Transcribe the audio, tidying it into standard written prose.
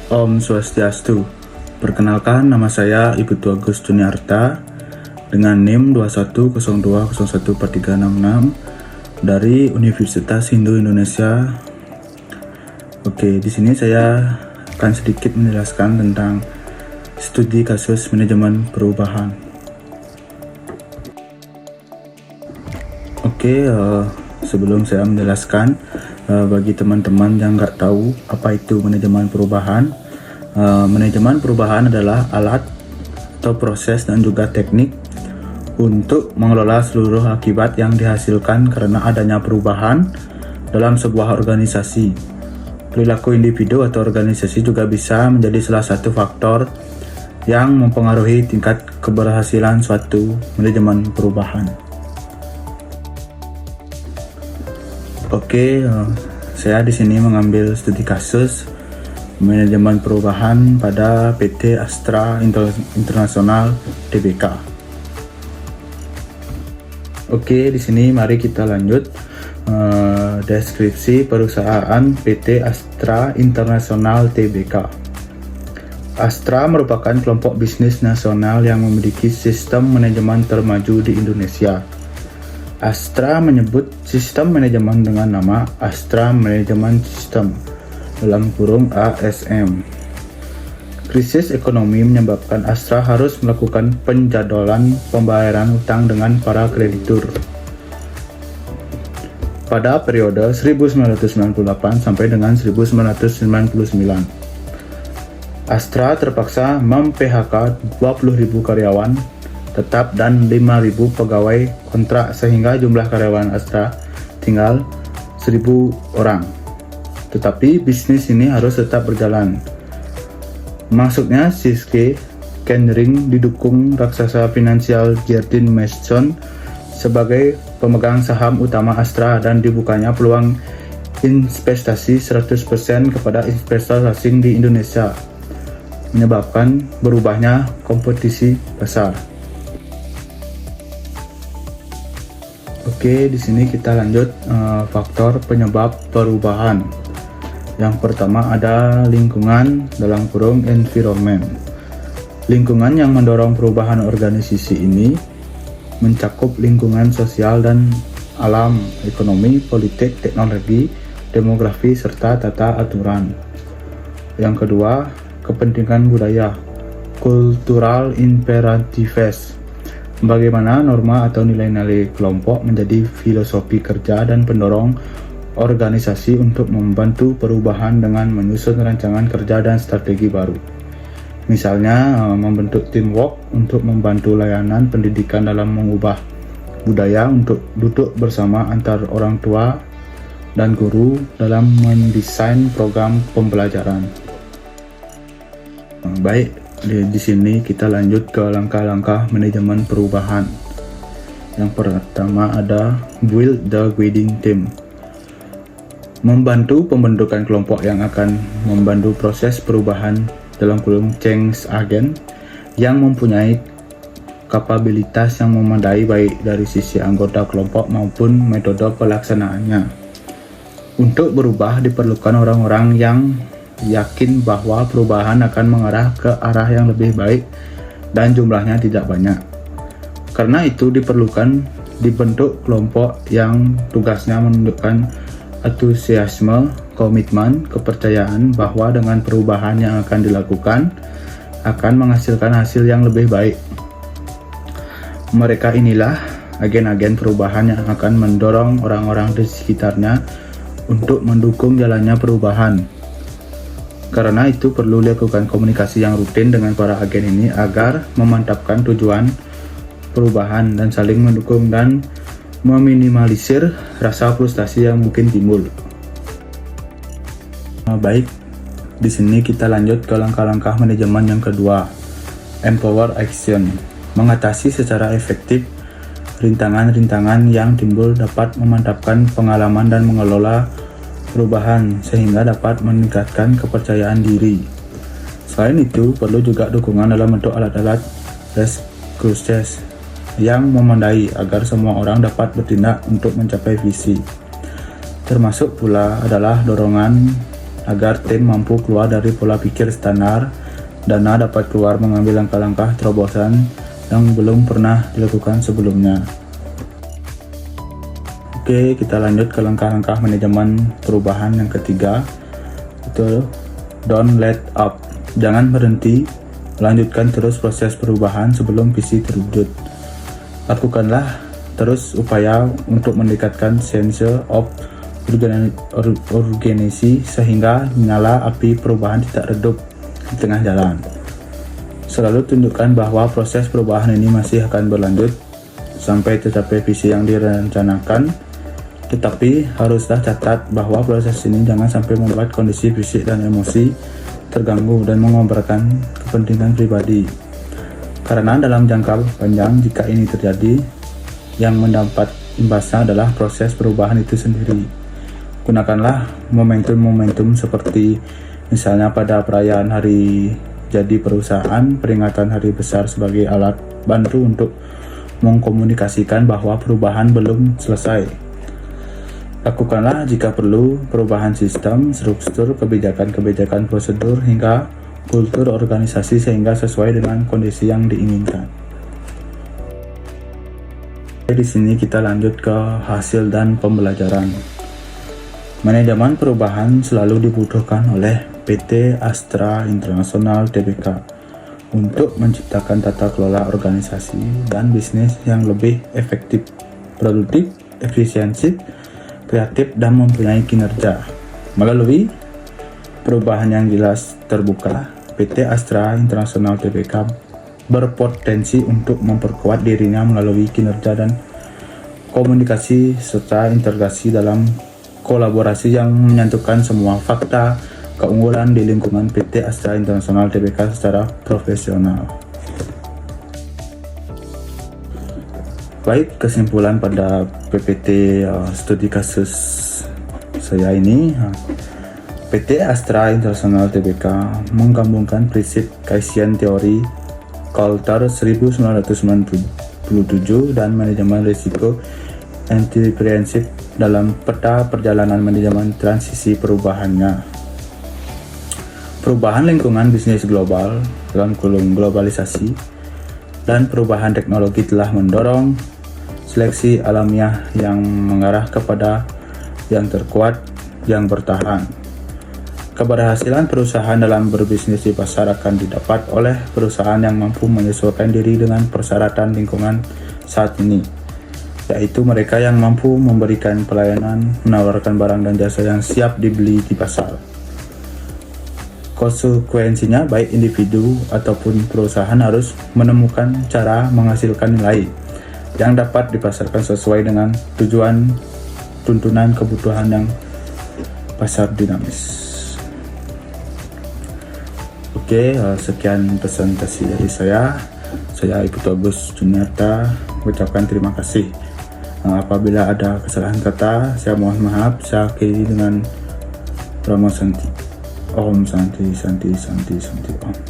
Om Swastiastu. Perkenalkan, nama saya Ibu Agus Juniarta dengan NIM 2102014366 dari Universitas Hindu Indonesia. Oke, di sini saya akan sedikit menjelaskan tentang studi kasus manajemen perubahan. Oke, sebelum saya menjelaskan, bagi teman-teman yang nggak tahu apa itu manajemen perubahan, manajemen perubahan adalah alat atau proses dan juga teknik untuk mengelola seluruh akibat yang dihasilkan karena adanya perubahan dalam sebuah organisasi. Perilaku individu atau organisasi juga bisa menjadi salah satu faktor yang mempengaruhi tingkat keberhasilan suatu manajemen perubahan. Oke, saya di sini mengambil studi kasus manajemen perubahan pada PT Astra International Tbk. Oke, di sini mari kita lanjut deskripsi perusahaan PT Astra International Tbk. Astra merupakan kelompok bisnis nasional yang memiliki sistem manajemen termaju di Indonesia. Astra menyebut sistem manajemen dengan nama Astra Management System (ASM). Krisis ekonomi menyebabkan Astra harus melakukan penjadwalan pembayaran utang dengan para kreditur. Pada periode 1998 sampai dengan 1999, Astra terpaksa mem-PHK 20.000 karyawan tetap dan 5.000 pegawai kontrak sehingga jumlah karyawan Astra tinggal 1.000 orang. Tetapi bisnis ini harus tetap berjalan. Masuknya Siske Kendring didukung raksasa finansial Jardine Matheson sebagai pemegang saham utama Astra dan dibukanya peluang investasi 100% kepada investor asing di Indonesia, menyebabkan berubahnya kompetisi pasar. Oke, di sini kita lanjut faktor penyebab perubahan. Yang pertama ada lingkungan (environment). Lingkungan yang mendorong perubahan organisasi ini mencakup lingkungan sosial dan alam, ekonomi, politik, teknologi, demografi, serta tata aturan. Yang kedua, kepentingan budaya (cultural imperatives). Bagaimana norma atau nilai-nilai kelompok menjadi filosofi kerja dan pendorong organisasi untuk membantu perubahan dengan menyusun rancangan kerja dan strategi baru. Misalnya, membentuk teamwork untuk membantu layanan pendidikan dalam mengubah budaya untuk duduk bersama antar orang tua dan guru dalam mendesain program pembelajaran. Baik, di sini kita lanjut ke langkah-langkah manajemen perubahan. Yang pertama ada build the guiding team. Membantu pembentukan kelompok yang akan membantu proses perubahan (change agent) yang mempunyai kapabilitas yang memadai baik dari sisi anggota kelompok maupun metode pelaksanaannya. Untuk berubah diperlukan orang-orang yang yakin bahwa perubahan akan mengarah ke arah yang lebih baik dan jumlahnya tidak banyak. Karena itu diperlukan dibentuk kelompok yang tugasnya menunjukkan antusiasme, komitmen, kepercayaan bahwa dengan perubahan yang akan dilakukan akan menghasilkan hasil yang lebih baik. Mereka inilah agen-agen perubahan yang akan mendorong orang-orang di sekitarnya untuk mendukung jalannya perubahan. Karena itu perlu dilakukan komunikasi yang rutin dengan para agen ini agar memantapkan tujuan perubahan dan saling mendukung dan meminimalisir rasa frustasi yang mungkin timbul. Baik, di sini kita lanjut ke langkah-langkah manajemen yang kedua, empower action. Mengatasi secara efektif rintangan-rintangan yang timbul dapat memantapkan pengalaman dan mengelola perubahan sehingga dapat meningkatkan kepercayaan diri. Selain itu, perlu juga dukungan dalam bentuk alat-alat resources yang memadai agar semua orang dapat bertindak untuk mencapai visi. Termasuk pula adalah dorongan agar tim mampu keluar dari pola pikir standar. Dana dapat keluar mengambil langkah-langkah terobosan yang belum pernah dilakukan sebelumnya. Oke, kita lanjut ke langkah-langkah manajemen perubahan yang ketiga. Itu don't let up. Jangan berhenti, lanjutkan terus proses perubahan sebelum visi terwujud. Lakukanlah terus upaya untuk meningkatkan sense of urgency sehingga nyala api perubahan tidak redup di tengah jalan. Selalu tunjukkan bahwa proses perubahan ini masih akan berlanjut sampai tercapai visi yang direncanakan, tetapi haruslah catat bahwa proses ini jangan sampai membuat kondisi fisik dan emosi terganggu dan mengorbankan kepentingan pribadi. Karena dalam jangka panjang jika ini terjadi, yang mendapat imbasnya adalah proses perubahan itu sendiri. Gunakanlah momentum-momentum seperti misalnya pada perayaan hari jadi perusahaan, peringatan hari besar sebagai alat bantu untuk mengkomunikasikan bahwa perubahan belum selesai. Lakukanlah jika perlu perubahan sistem, struktur, kebijakan-kebijakan prosedur hingga kultur organisasi sehingga sesuai dengan kondisi yang diinginkan. Di sini kita lanjut ke hasil dan pembelajaran. Manajemen perubahan selalu dibutuhkan oleh PT Astra International Tbk untuk menciptakan tata kelola organisasi dan bisnis yang lebih efektif, produktif, efisiensi, kreatif, dan mempunyai kinerja. Melalui perubahan yang jelas terbuka, PT Astra International Tbk berpotensi untuk memperkuat dirinya melalui kinerja dan komunikasi serta integrasi dalam kolaborasi yang menyatukan semua fakta keunggulan di lingkungan PT Astra International Tbk secara profesional. Baik, kesimpulan pada PPT studi kasus saya ini, PT Astra International Tbk menggabungkan prinsip Kaizen teori Coulter 1997 dan manajemen risiko entrepreneurship dalam peta perjalanan manajemen transisi perubahannya. Perubahan lingkungan bisnis global dalam kurung globalisasi dan perubahan teknologi telah mendorong seleksi alamiah yang mengarah kepada yang terkuat, yang bertahan. Keberhasilan perusahaan dalam berbisnis di pasar akan didapat oleh perusahaan yang mampu menyesuaikan diri dengan persyaratan lingkungan saat ini, yaitu mereka yang mampu memberikan pelayanan, menawarkan barang dan jasa yang siap dibeli di pasar. Konsekuensinya, baik individu ataupun perusahaan harus menemukan cara menghasilkan nilai yang dapat dipasarkan sesuai dengan tujuan, tuntunan, kebutuhan yang pasar dinamis. Oke, sekian presentasi dari saya. Saya Ibu Agus Juniarta mengucapkan terima kasih. Apabila ada kesalahan kata, saya mohon maaf. Saya akhiri dengan Rama Santi. Om Santi Santi Santi Santi Om.